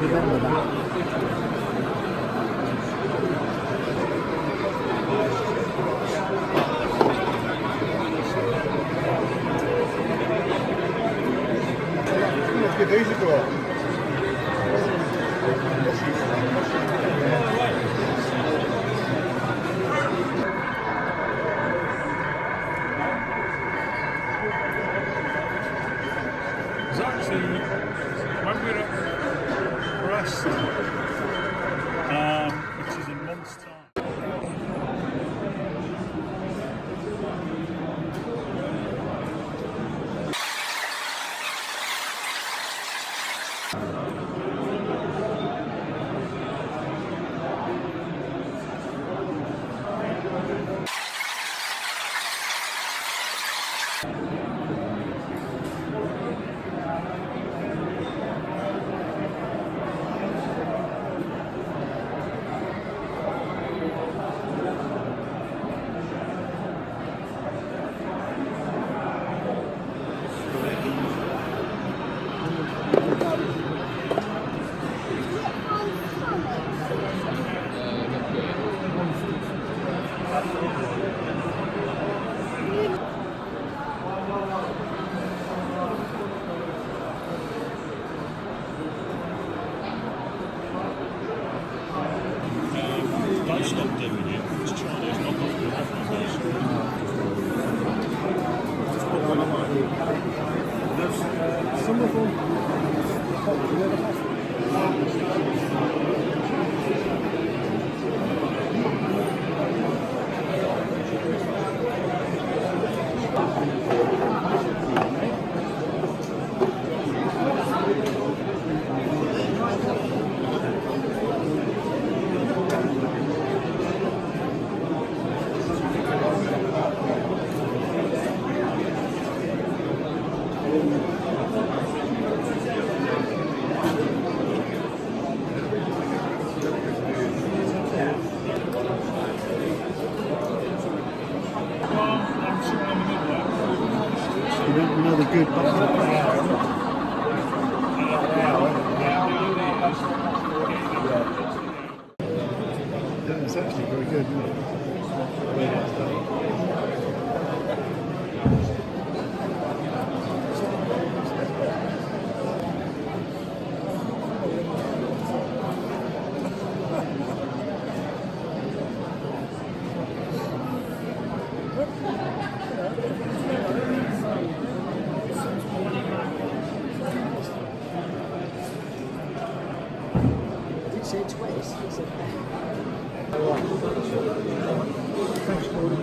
vermeden. Let's get deze door. It's actually when we're at Brest, which is in months' time. They stopped doing it. It's Chinese knockoff Some of them. You don't know the good It's actually very good, isn't Did you say twice? Thanks, Gordon.